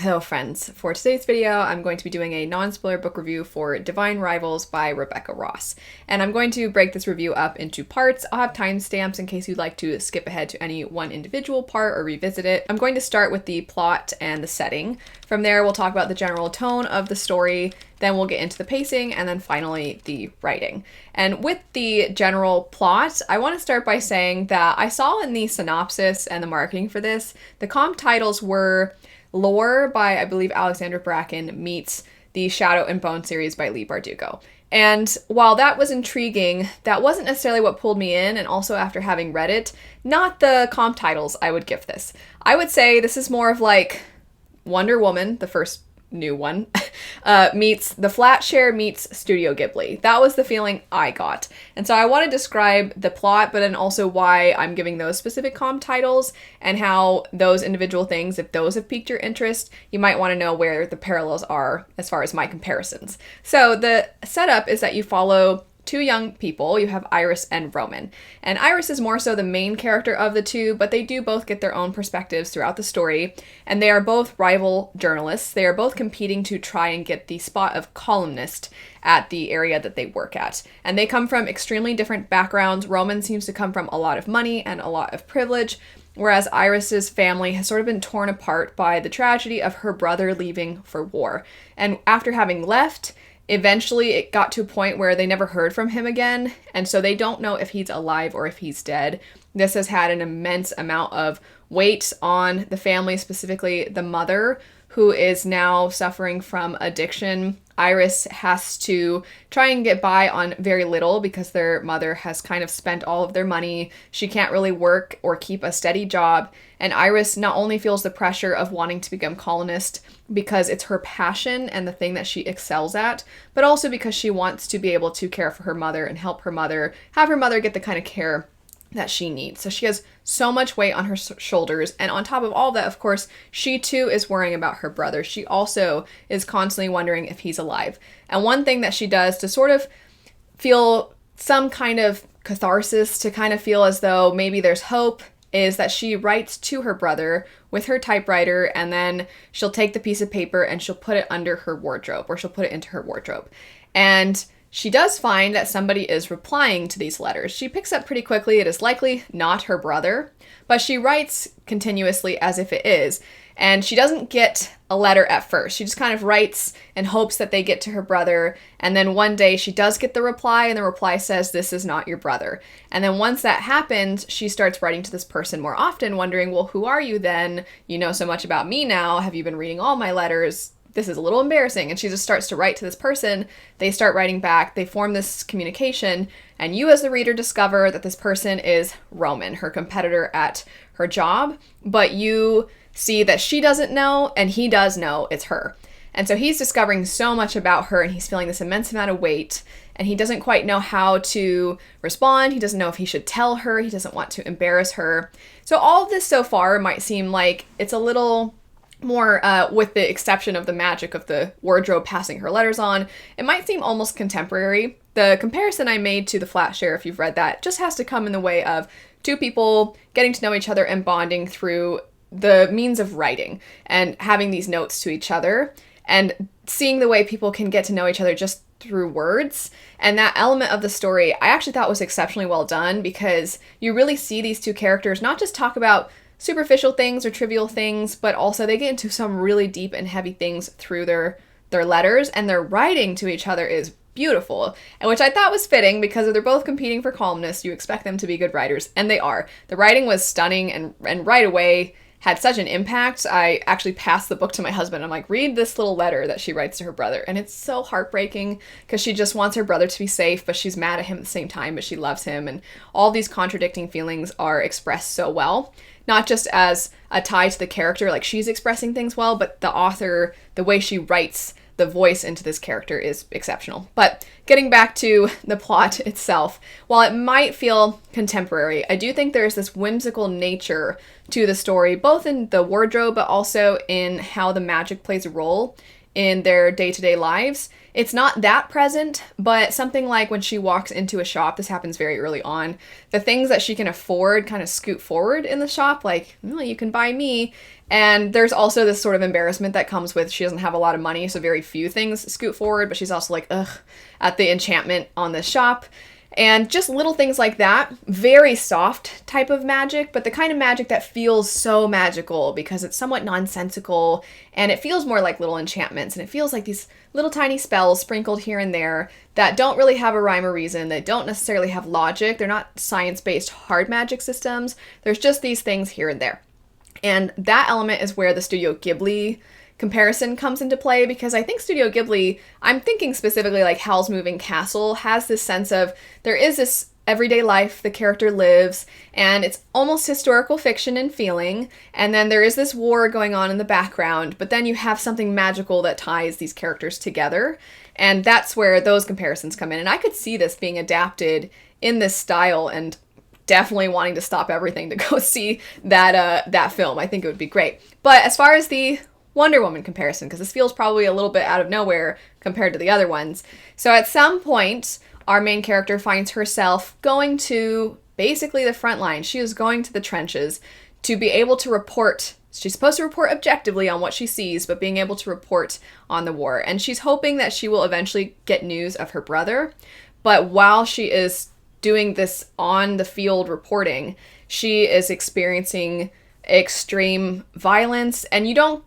Hello friends, for today's video I'm going to be doing a non-spoiler book review for Divine Rivals by Rebecca Ross. And I'm going to break this review up into parts. I'll have timestamps in case you'd like to skip ahead to any one individual part or revisit it. I'm going to start with the plot and the setting. From there we'll talk about the general tone of the story, then we'll get into the pacing, and then finally the writing. And with the general plot, I want to start by saying that I saw in the synopsis and the marketing for this, the comp titles were Lore by, I believe, Alexandra Bracken meets the Shadow and Bone series by Leigh Bardugo. And while that was intriguing, that wasn't necessarily what pulled me in, and also after having read it, not the comp titles I would give this. I would say this is more of like Wonder Woman, the first new one, meets The Flatshare meets Studio Ghibli. That was the feeling I got. And so I want to describe the plot, but then also why I'm giving those specific comp titles and how those individual things, if those have piqued your interest, you might want to know where the parallels are as far as my comparisons. So the setup is that you follow two young people. You have Iris and Roman. And Iris is more so the main character of the two, but they do both get their own perspectives throughout the story. And they are both rival journalists. They are both competing to try and get the spot of columnist at the area that they work at. And they come from extremely different backgrounds. Roman seems to come from a lot of money and a lot of privilege, whereas Iris's family has sort of been torn apart by the tragedy of her brother leaving for war. And after having left, eventually it got to a point where they never heard from him again, and so they don't know if he's alive or if he's dead. This has had an immense amount of weight on the family, specifically the mother, who is now suffering from addiction. Iris has to try and get by on very little because their mother has kind of spent all of their money. She can't really work or keep a steady job. And Iris not only feels the pressure of wanting to become columnist because it's her passion and the thing that she excels at, but also because she wants to be able to care for her mother and help her mother, have her mother get the kind of care that she needs. So she has so much weight on her shoulders, and on top of all that, of course, she too is worrying about her brother. She also is constantly wondering if he's alive. And one thing that she does to sort of feel some kind of catharsis, to kind of feel as though maybe there's hope, is that she writes to her brother with her typewriter, and then she'll take the piece of paper and she'll put it under her wardrobe, or she'll put it into her wardrobe. And she does find that somebody is replying to these letters. She picks up pretty quickly it is likely not her brother, but she writes continuously as if it is. And she doesn't get a letter at first. She just kind of writes and hopes that they get to her brother. And then one day she does get the reply, and the reply says, "This is not your brother." And then once that happens, she starts writing to this person more often, wondering, well, who are you then? You know so much about me now. Have you been reading all my letters? This is a little embarrassing. And she just starts to write to this person. They start writing back. They form this communication. And you as the reader discover that this person is Roman, her competitor at her job. But you see that she doesn't know, and he does know it's her. And so he's discovering so much about her, and he's feeling this immense amount of weight, and he doesn't quite know how to respond. He doesn't know if he should tell her. He doesn't want to embarrass her. So all of this so far might seem like it's a little more, with the exception of the magic of the wardrobe passing her letters on, it might seem almost contemporary. The comparison I made to The Flatshare, if you've read that, just has to come in the way of two people getting to know each other and bonding through the means of writing and having these notes to each other and seeing the way people can get to know each other just through words. And that element of the story I actually thought was exceptionally well done, because you really see these two characters not just talk about superficial things or trivial things, but also they get into some really deep and heavy things through their letters, and their writing to each other is beautiful, and which I thought was fitting because if they're both competing for columnists, you expect them to be good writers, and they are. The writing was stunning, and right away had such an impact. I actually passed the book to my husband. I'm like, read this little letter that she writes to her brother. And it's so heartbreaking because she just wants her brother to be safe, but she's mad at him at the same time, but she loves him. And all these contradicting feelings are expressed so well. Not just as a tie to the character, like she's expressing things well, but the author, the way she writes the voice into this character is exceptional. But getting back to the plot itself, while it might feel contemporary, I do think there's this whimsical nature to the story, both in the wardrobe, but also in how the magic plays a role in their day-to-day lives. It's not that present, but something like when she walks into a shop, this happens very early on, the things that she can afford kind of scoot forward in the shop, like, well, you can buy me. And there's also this sort of embarrassment that comes with she doesn't have a lot of money, so very few things scoot forward, but she's also like, ugh, at the enchantment on this shop. And just little things like that. Very soft type of magic, but the kind of magic that feels so magical because it's somewhat nonsensical and it feels more like little enchantments, and it feels like these little tiny spells sprinkled here and there that don't really have a rhyme or reason, that don't necessarily have logic. They're not science-based hard magic systems. There's just these things here and there. And that element is where the Studio Ghibli comparison comes into play, because I think Studio Ghibli, I'm thinking specifically like Howl's Moving Castle, has this sense of there is this everyday life the character lives, and it's almost historical fiction in feeling, and then there is this war going on in the background, but then you have something magical that ties these characters together, and that's where those comparisons come in. And I could see this being adapted in this style, and definitely wanting to stop everything to go see that film. I think it would be great. But as far as the Wonder Woman comparison, because this feels probably a little bit out of nowhere compared to the other ones. So at some point, our main character finds herself going to basically the front line. She is going to the trenches to be able to report. She's supposed to report objectively on what she sees, but being able to report on the war. And she's hoping that she will eventually get news of her brother. But while she is doing this on the field reporting, she is experiencing extreme violence, and you don't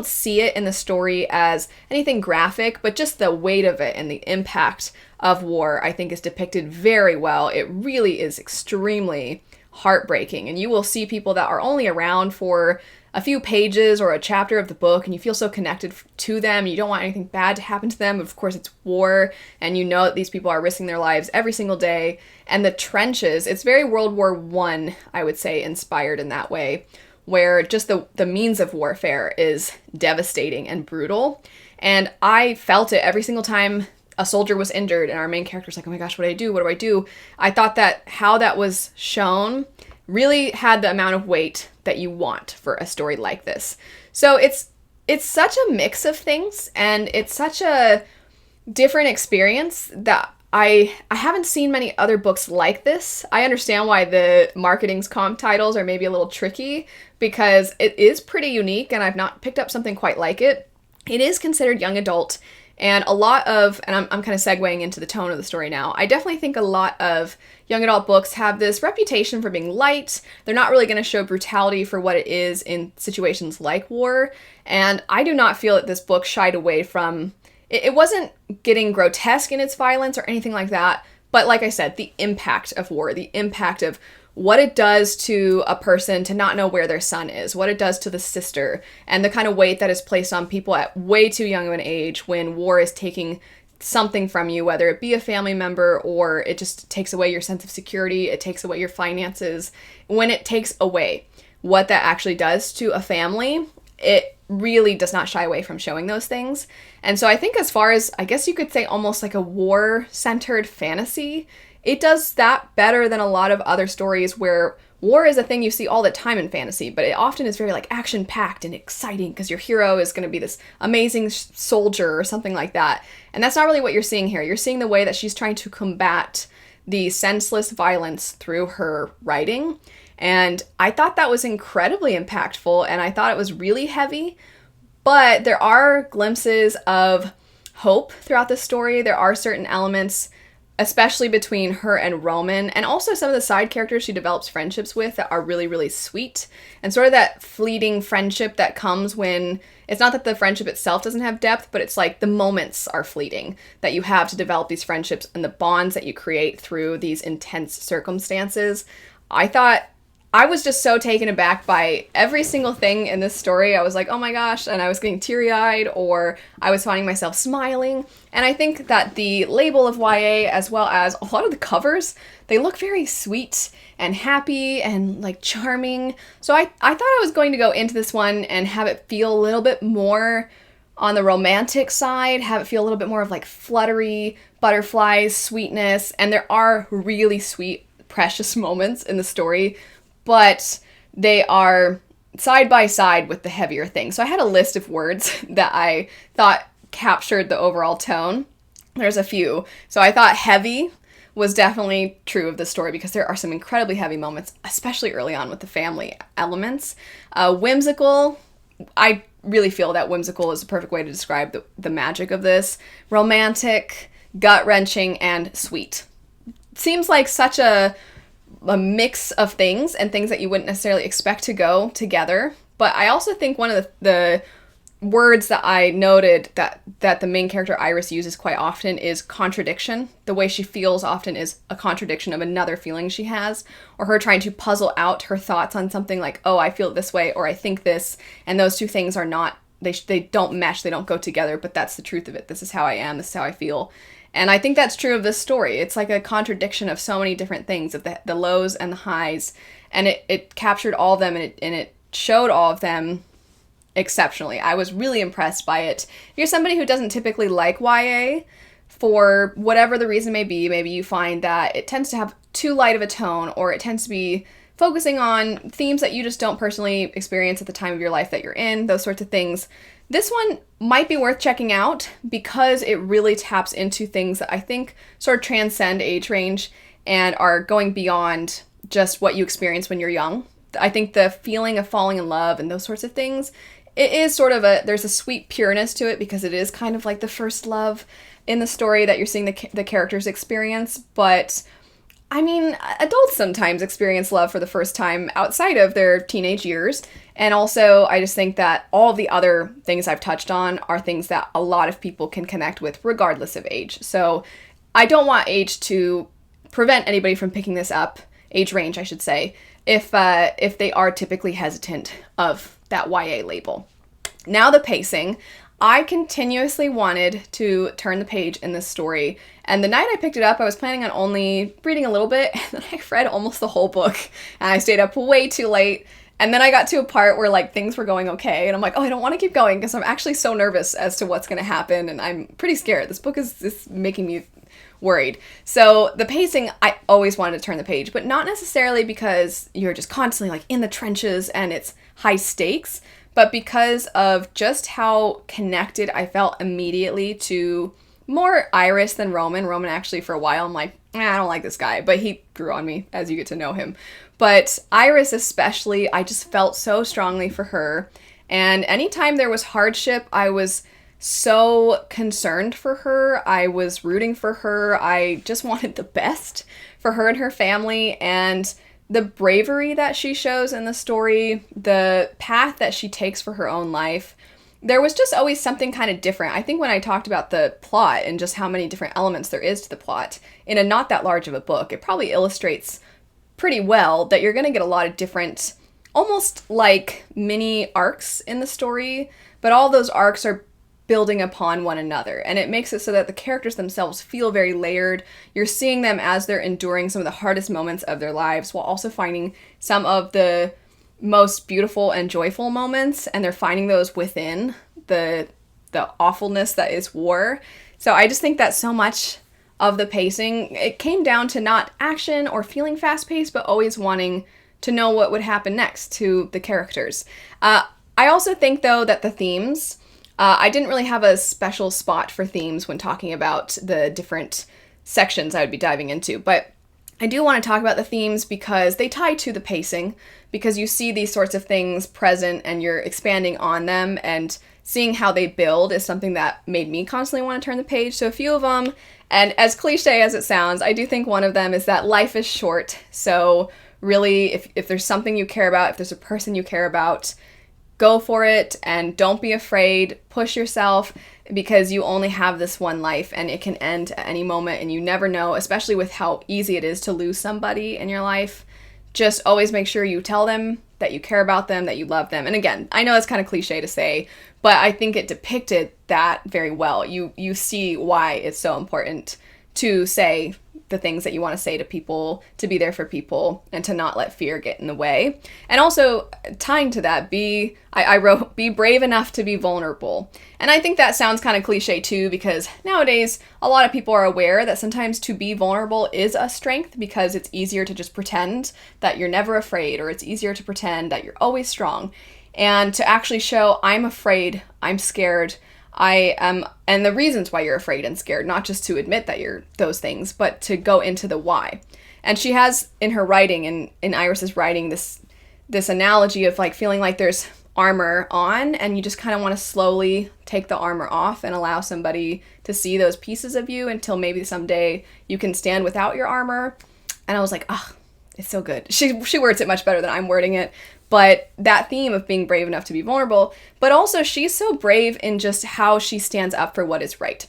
see it in the story as anything graphic, but just the weight of it and the impact of war, I think, is depicted very well. It really is extremely heartbreaking, and you will see people that are only around for a few pages or a chapter of the book, and you feel so connected to them. You don't want anything bad to happen to them. Of course, it's war, and you know that these people are risking their lives every single day. And the trenches, it's very World War I would say, inspired in that way, where just the means of warfare is devastating and brutal. And I felt it every single time a soldier was injured and our main character's like, oh my gosh, what do I do? What do I do? I thought that how that was shown really had the amount of weight that you want for a story like this. So it's such a mix of things, and it's such a different experience that I haven't seen many other books like this. I understand why the marketing's comp titles are maybe a little tricky, because it is pretty unique and I've not picked up something quite like it. It is considered young adult, and a lot of, and I'm kind of segueing into the tone of the story now, I definitely think a lot of young adult books have this reputation for being light. They're not really going to show brutality for what it is in situations like war, and I do not feel that this book shied away from it wasn't getting grotesque in its violence or anything like that, but like I said, the impact of war, the impact of what it does to a person to not know where their son is, what it does to the sister, and the kind of weight that is placed on people at way too young of an age when war is taking something from you, whether it be a family member or it just takes away your sense of security, it takes away your finances. When it takes away what that actually does to a family, it really does not shy away from showing those things. And so I think as far as, I guess you could say almost like a war-centered fantasy, it does that better than a lot of other stories where war is a thing you see all the time in fantasy, but it often is very like action-packed and exciting because your hero is going to be this amazing soldier or something like that. And that's not really what you're seeing here. You're seeing the way that she's trying to combat the senseless violence through her writing. And I thought that was incredibly impactful, and I thought it was really heavy, but there are glimpses of hope throughout the story. There are certain elements, especially between her and Roman, and also some of the side characters she develops friendships with that are really, really sweet, and sort of that fleeting friendship that comes when it's not that the friendship itself doesn't have depth, but it's like the moments are fleeting that you have to develop these friendships and the bonds that you create through these intense circumstances. I was just so taken aback by every single thing in this story. I was like, oh my gosh, and I was getting teary-eyed, or I was finding myself smiling. And I think that the label of YA, as well as a lot of the covers, they look very sweet and happy and like charming. So I thought I was going to go into this one and have it feel a little bit more on the romantic side, have it feel a little bit more of like fluttery butterflies, sweetness, and there are really sweet, precious moments in the story, but they are side by side with the heavier things. So I had a list of words that I thought captured the overall tone. There's a few. So I thought heavy was definitely true of the story because there are some incredibly heavy moments, especially early on with the family elements. Whimsical, I really feel that whimsical is the perfect way to describe the magic of this. Romantic, gut-wrenching, and sweet. Seems like such a mix of things and things that you wouldn't necessarily expect to go together. But I also think one of the words that I noted that the main character Iris uses quite often is contradiction. The way she feels often is a contradiction of another feeling she has, or her trying to puzzle out her thoughts on something like, oh, I feel this way, or I think this, and those two things are not, they don't mesh, they don't go together, but that's the truth of it. This is how I am, this is how I feel. And I think that's true of this story. It's like a contradiction of so many different things, of the lows and the highs, and it captured all of them, and it showed all of them exceptionally. I was really impressed by it. If you're somebody who doesn't typically like YA, for whatever the reason may be, maybe you find that it tends to have too light of a tone, or it tends to be focusing on themes that you just don't personally experience at the time of your life that you're in, those sorts of things. This one might be worth checking out because it really taps into things that I think sort of transcend age range and are going beyond just what you experience when you're young. I think the feeling of falling in love and those sorts of things, it is sort of there's a sweet pureness to it because it is kind of like the first love in the story that you're seeing the characters experience. But I mean, adults sometimes experience love for the first time outside of their teenage years. And also, I just think that all the other things I've touched on are things that a lot of people can connect with regardless of age. So I don't want age to prevent anybody from picking this up, age range, I should say, if they are typically hesitant of that YA label. Now the pacing. I continuously wanted to turn the page in this story, and the night I picked it up, I was planning on only reading a little bit, and then I read almost the whole book, and I stayed up way too late, and then I got to a part where, like, things were going okay, and I'm like, oh, I don't want to keep going, because I'm actually so nervous as to what's going to happen, and I'm pretty scared. This book is making me worried. So the pacing, I always wanted to turn the page, but not necessarily because you're just constantly, like, in the trenches and it's high stakes, but because of just how connected I felt immediately to more Iris than Roman. Roman, actually, for a while, I'm like, I don't like this guy, but he grew on me as you get to know him. But Iris especially, I just felt so strongly for her, and anytime there was hardship, I was so concerned for her. I was rooting for her. I just wanted the best for her and her family, and the bravery that she shows in the story, the path that she takes for her own life, there was just always something kind of different. I think when I talked about the plot and just how many different elements there is to the plot, in a not that large of a book, it probably illustrates pretty well that you're going to get a lot of different, almost like mini arcs in the story, but all those arcs are building upon one another, and it makes it so that the characters themselves feel very layered. You're seeing them as they're enduring some of the hardest moments of their lives while also finding some of the most beautiful and joyful moments, and they're finding those within the awfulness that is war. So I just think that so much of the pacing, it came down to not action or feeling fast-paced, but always wanting to know what would happen next to the characters. I also think, though, that the themes, I didn't really have a special spot for themes when talking about the different sections I would be diving into, but I do want to talk about the themes because they tie to the pacing, because you see these sorts of things present and you're expanding on them, and seeing how they build is something that made me constantly want to turn the page. So a few of them, and as cliche as it sounds, I do think one of them is that life is short. So really, if there's something you care about, if there's a person you care about, go for it and don't be afraid. Push yourself, because you only have this one life and it can end at any moment, and you never know, especially with how easy it is to lose somebody in your life. Just always make sure you tell them that you care about them, that you love them. And again, I know it's kind of cliche to say, but I think it depicted that very well. You see why it's so important to say the things that you want to say to people, to be there for people, and to not let fear get in the way. And also, tying to that, I wrote, be brave enough to be vulnerable. And I think that sounds kind of cliche too, because nowadays, a lot of people are aware that sometimes to be vulnerable is a strength, because it's easier to just pretend that you're never afraid, or it's easier to pretend that you're always strong. And to actually show, I'm afraid, I'm scared, I am, and the reasons why you're afraid and scared, not just to admit that you're those things, but to go into the why. And she has in her writing, in Iris's writing, this analogy of like feeling like there's armor on, and you just kind of want to slowly take the armor off and allow somebody to see those pieces of you until maybe someday you can stand without your armor. And I was like, oh, it's so good. She words it much better than I'm wording it. But that theme of being brave enough to be vulnerable, but also she's so brave in just how she stands up for what is right.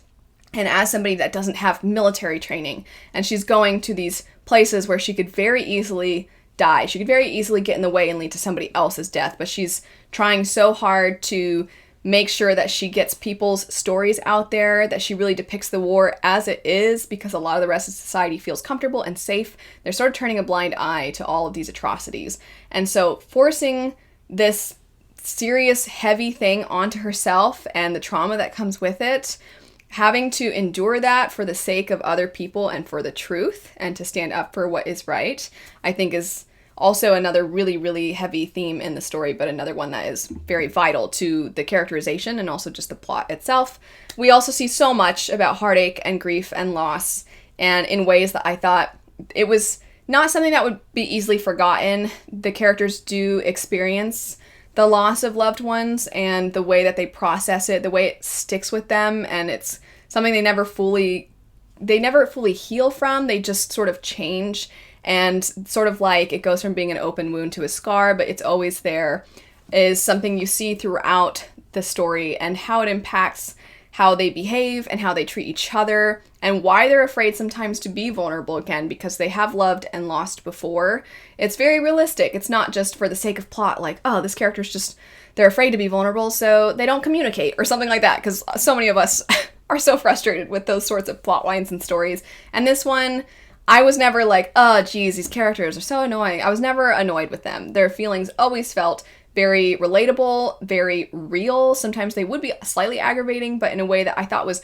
And as somebody that doesn't have military training, and she's going to these places where she could very easily die, she could very easily get in the way and lead to somebody else's death, but she's trying so hard to make sure that she gets people's stories out there, that she really depicts the war as it is, because a lot of the rest of society feels comfortable and safe. They're sort of turning a blind eye to all of these atrocities. And so forcing this serious, heavy thing onto herself and the trauma that comes with it, having to endure that for the sake of other people and for the truth, and to stand up for what is right, I think is also another really, really heavy theme in the story, but another one that is very vital to the characterization and also just the plot itself. We also see so much about heartache and grief and loss, and in ways that I thought it was not something that would be easily forgotten. The characters do experience the loss of loved ones, and the way that they process it, the way it sticks with them, and it's something they never fully heal from. They just sort of change. And sort of like it goes from being an open wound to a scar, but it's always there, is something you see throughout the story, and how it impacts how they behave and how they treat each other, and why they're afraid sometimes to be vulnerable again, because they have loved and lost before. It's very realistic. It's not just for the sake of plot, like, oh, this character's just, they're afraid to be vulnerable, so they don't communicate, or something like that, because so many of us are so frustrated with those sorts of plot lines and stories. And this one, I was never like, oh, geez, these characters are so annoying. I was never annoyed with them. Their feelings always felt very relatable, very real. Sometimes they would be slightly aggravating, but in a way that I thought was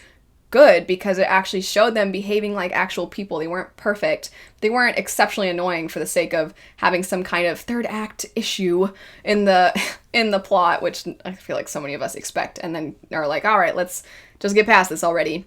good, because it actually showed them behaving like actual people. They weren't perfect. They weren't exceptionally annoying for the sake of having some kind of third act issue in the plot, which I feel like so many of us expect, and then are like, all right, let's just get past this already.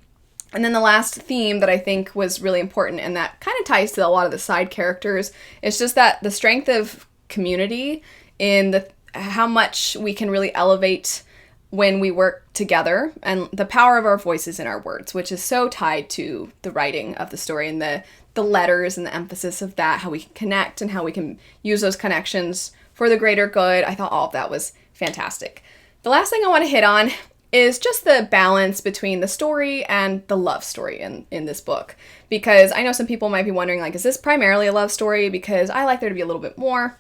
And then the last theme that I think was really important, and that kind of ties to a lot of the side characters, is just that the strength of community in how much we can really elevate when we work together, and the power of our voices and our words, which is so tied to the writing of the story, and the letters and the emphasis of that, how we can connect and how we can use those connections for the greater good. I thought all of that was fantastic. The last thing I want to hit on is just the balance between the story and the love story in this book. Because I know some people might be wondering, like, is this primarily a love story? Because I like there to be a little bit more.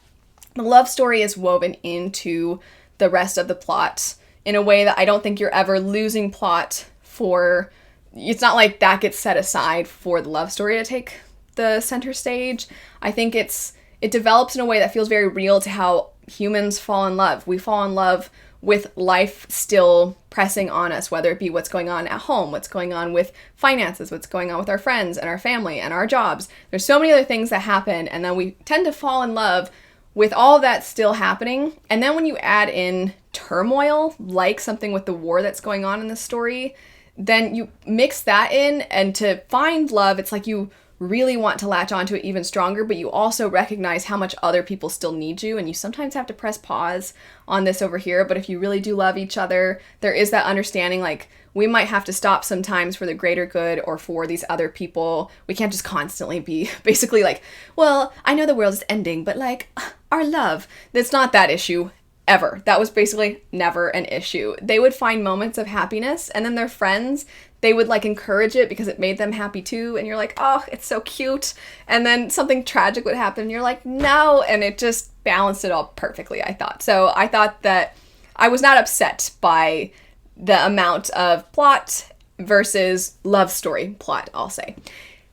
The love story is woven into the rest of the plot in a way that I don't think you're ever losing plot for. It's not like that gets set aside for the love story to take the center stage. I think it develops in a way that feels very real to how humans fall in love. We fall in love with life still pressing on us, whether it be what's going on at home, what's going on with finances, what's going on with our friends and our family and our jobs. There's so many other things that happen, and then we tend to fall in love with all that still happening. And then when you add in turmoil, like something with the war that's going on in the story, then you mix that in, and to find love, it's like you really want to latch onto it even stronger, but you also recognize how much other people still need you, and you sometimes have to press pause on this over here. But if you really do love each other, there is that understanding, like, we might have to stop sometimes for the greater good or for these other people. We can't just constantly be basically like, well, I know the world is ending, but like, our love, that's not that issue ever. That was basically never an issue. They would find moments of happiness, and then their friends, they would like encourage it because it made them happy too, and you're like, oh, it's so cute. And then something tragic would happen, and you're like, no, and it just balanced it all perfectly, I thought. So I thought that I was not upset by the amount of plot versus love story plot, I'll say.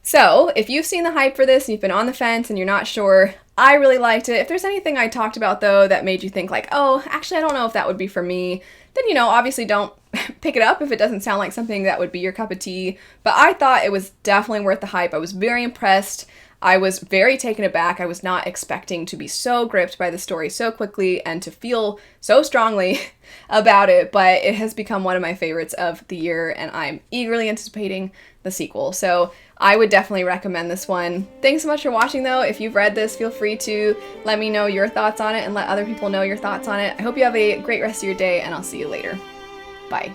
So, if you've seen the hype for this and you've been on the fence and you're not sure, I really liked it. If there's anything I talked about, though, that made you think like, oh, actually, I don't know if that would be for me, then, obviously don't pick it up if it doesn't sound like something that would be your cup of tea. But I thought it was definitely worth the hype. I was very impressed. I was very taken aback. I was not expecting to be so gripped by the story so quickly and to feel so strongly about it, but it has become one of my favorites of the year, and I'm eagerly anticipating the sequel. So I would definitely recommend this one. Thanks so much for watching, though. If you've read this, feel free to let me know your thoughts on it and let other people know your thoughts on it. I hope you have a great rest of your day, and I'll see you later. Bye.